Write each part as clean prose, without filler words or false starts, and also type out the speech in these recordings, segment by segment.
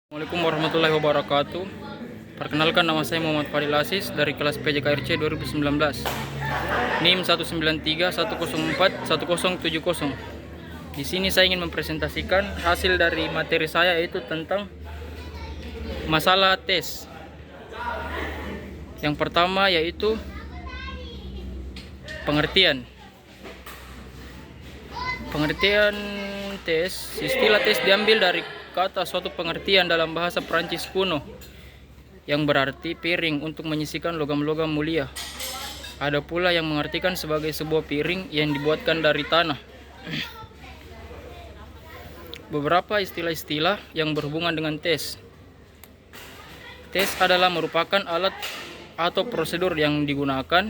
Assalamualaikum warahmatullahi wabarakatuh. Perkenalkan, nama saya Muhammad Fadil Aziz dari kelas PJKRC 2019. NIM 193104170. Di sini saya ingin mempresentasikan hasil dari materi saya, yaitu tentang masalah tes. Yang pertama yaitu pengertian. Pengertian tes. Istilah tes diambil dari kata suatu pengertian dalam bahasa Prancis kuno yang berarti piring untuk menyisikan logam-logam mulia. Ada pula yang mengartikan sebagai sebuah piring yang dibuatkan dari tanah. Beberapa istilah-istilah yang berhubungan dengan tes. Tes adalah merupakan alat atau prosedur yang digunakan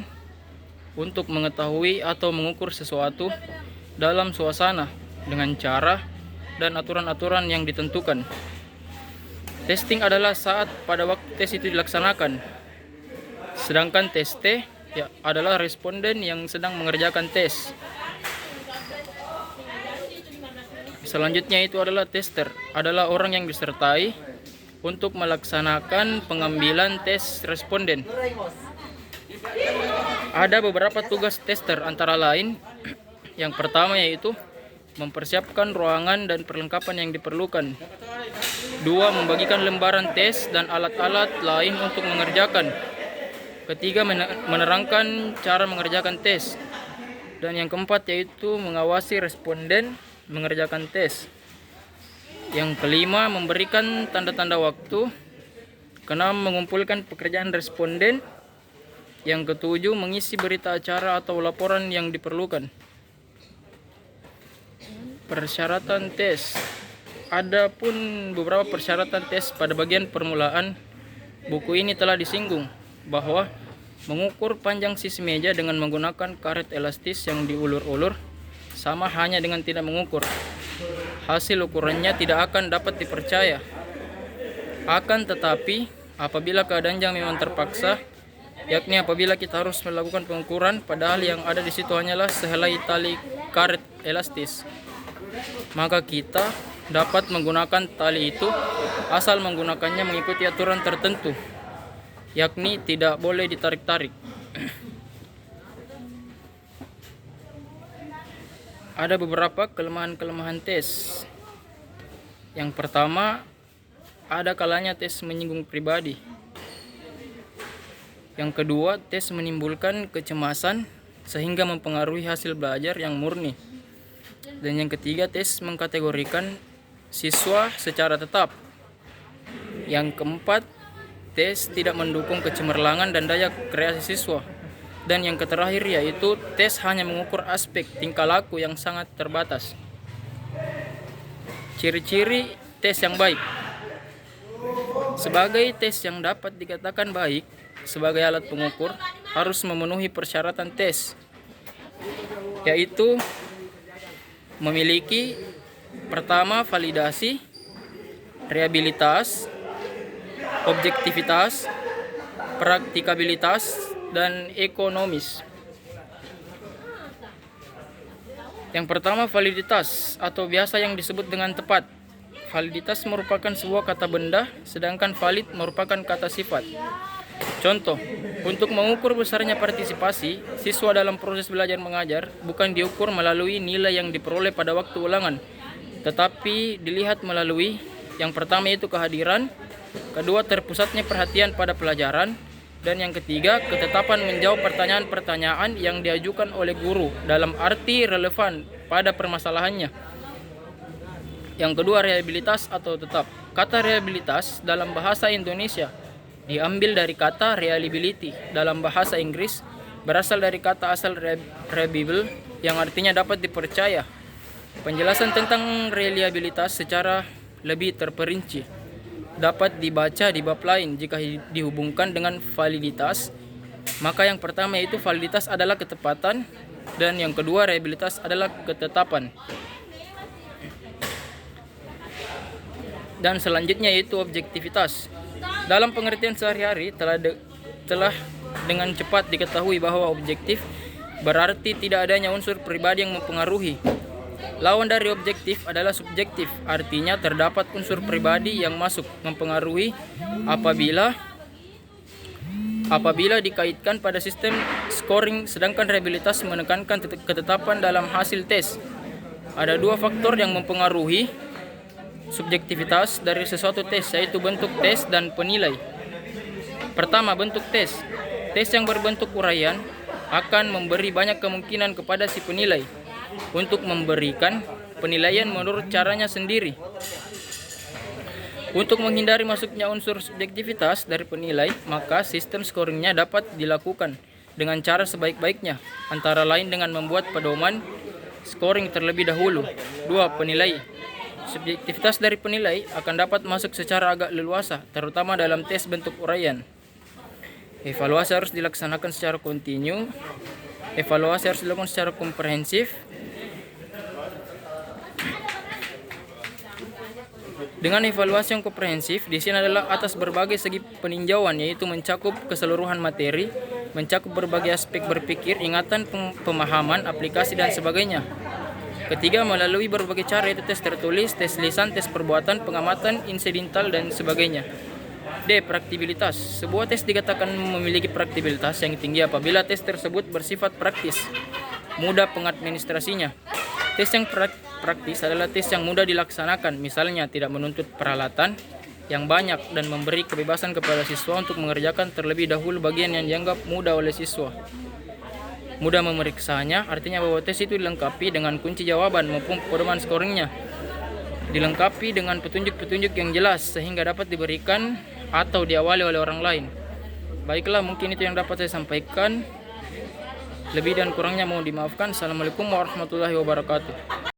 untuk mengetahui atau mengukur sesuatu dalam suasana dengan cara dan aturan-aturan yang ditentukan. Testing adalah saat pada waktu tes itu dilaksanakan. Sedangkan teste adalah responden yang sedang mengerjakan tes. Selanjutnya itu adalah tester, adalah orang yang disertai untuk melaksanakan pengambilan tes responden. Ada beberapa tugas tester, antara lain yang pertama yaitu mempersiapkan ruangan dan perlengkapan yang diperlukan. 2. Membagikan lembaran tes dan alat-alat lain untuk mengerjakan. 3. Menerangkan cara mengerjakan tes. Dan yang keempat yaitu mengawasi responden mengerjakan tes. Yang kelima, memberikan tanda-tanda waktu. Keenam, mengumpulkan pekerjaan responden. Yang ketujuh, mengisi berita acara atau laporan yang diperlukan. Persyaratan tes. Ada pun beberapa persyaratan tes. Pada bagian permulaan buku ini telah disinggung bahwa mengukur panjang sisi meja dengan menggunakan karet elastis yang diulur-ulur sama hanya dengan tidak mengukur. Hasil ukurannya tidak akan dapat dipercaya. Akan tetapi apabila keadaan yang memang terpaksa, yakni apabila kita harus melakukan pengukuran padahal yang ada di situ hanyalah sehelai tali karet elastis, maka kita dapat menggunakan tali itu asal menggunakannya mengikuti aturan tertentu, yakni tidak boleh ditarik-tarik. Ada beberapa kelemahan-kelemahan tes. Yang pertama, ada kalanya tes menyinggung pribadi. Yang kedua, tes menimbulkan kecemasan sehingga mempengaruhi hasil belajar yang murni. Dan yang ketiga, tes mengkategorikan siswa secara tetap. Yang keempat, tes tidak mendukung kecemerlangan dan daya kreasi siswa. Dan yang terakhir yaitu tes hanya mengukur aspek tingkah laku yang sangat terbatas. Ciri-ciri tes yang baik. Sebagai tes yang dapat dikatakan baik sebagai alat pengukur harus memenuhi persyaratan tes, yaitu memiliki pertama validasi, reliabilitas, objektivitas, praktikabilitas, dan ekonomis. Yang pertama, validitas atau biasa yang disebut dengan tepat. Validitas merupakan sebuah kata benda, sedangkan valid merupakan kata sifat. Contoh, untuk mengukur besarnya partisipasi siswa dalam proses belajar mengajar bukan diukur melalui nilai yang diperoleh pada waktu ulangan, tetapi dilihat melalui yang pertama yaitu kehadiran, kedua terpusatnya perhatian pada pelajaran, dan yang ketiga ketetapan menjawab pertanyaan-pertanyaan yang diajukan oleh guru dalam arti relevan pada permasalahannya. Yang kedua, reliabilitas atau tetap. Kata reliabilitas dalam bahasa Indonesia diambil dari kata reliability dalam bahasa Inggris, berasal dari kata asal reliable yang artinya dapat dipercaya. Penjelasan tentang reliabilitas secara lebih terperinci dapat dibaca di bab lain. Jika dihubungkan dengan validitas, maka yang pertama yaitu validitas adalah ketepatan dan yang kedua reliabilitas adalah ketetapan. Dan selanjutnya yaitu objektivitas. Dalam pengertian sehari-hari telah dengan cepat diketahui bahwa objektif berarti tidak adanya unsur pribadi yang mempengaruhi. Lawan dari objektif adalah subjektif, artinya terdapat unsur pribadi yang masuk mempengaruhi apabila dikaitkan pada sistem scoring, sedangkan reliabilitas menekankan ketetapan dalam hasil tes. Ada dua faktor yang mempengaruhi subjektivitas dari sesuatu tes, yaitu bentuk tes dan penilai. Pertama, bentuk tes. Tes yang berbentuk uraian akan memberi banyak kemungkinan kepada si penilai untuk memberikan penilaian menurut caranya sendiri. Untuk menghindari masuknya unsur subjektivitas dari penilai, maka sistem scoringnya dapat dilakukan dengan cara sebaik-baiknya, antara lain dengan membuat pedoman scoring terlebih dahulu. 2. Penilai. Subjektivitas dari penilai akan dapat masuk secara agak leluasa, terutama dalam tes bentuk uraian. Evaluasi harus dilaksanakan secara kontinu. Evaluasi harus dilakukan secara komprehensif. Dengan evaluasi yang komprehensif, di sini adalah atas berbagai segi peninjauan, yaitu mencakup keseluruhan materi, mencakup berbagai aspek berpikir, ingatan, pemahaman, aplikasi, dan sebagainya. Ketiga, melalui berbagai cara, yaitu tes tertulis, tes lisan, tes perbuatan, pengamatan, insidental, dan sebagainya. D. Praktibilitas. Sebuah tes dikatakan memiliki praktibilitas yang tinggi apabila tes tersebut bersifat praktis, mudah pengadministrasinya. Tes yang praktis adalah tes yang mudah dilaksanakan, misalnya tidak menuntut peralatan yang banyak dan memberi kebebasan kepada siswa untuk mengerjakan terlebih dahulu bagian yang dianggap mudah oleh siswa. Mudah memeriksanya, artinya bahwa tes itu dilengkapi dengan kunci jawaban maupun pedoman scoringnya, dilengkapi dengan petunjuk-petunjuk yang jelas sehingga dapat diberikan atau diawali oleh orang lain. Baiklah, mungkin itu yang dapat saya sampaikan. Lebih dan kurangnya mohon dimaafkan. Assalamualaikum warahmatullahi wabarakatuh.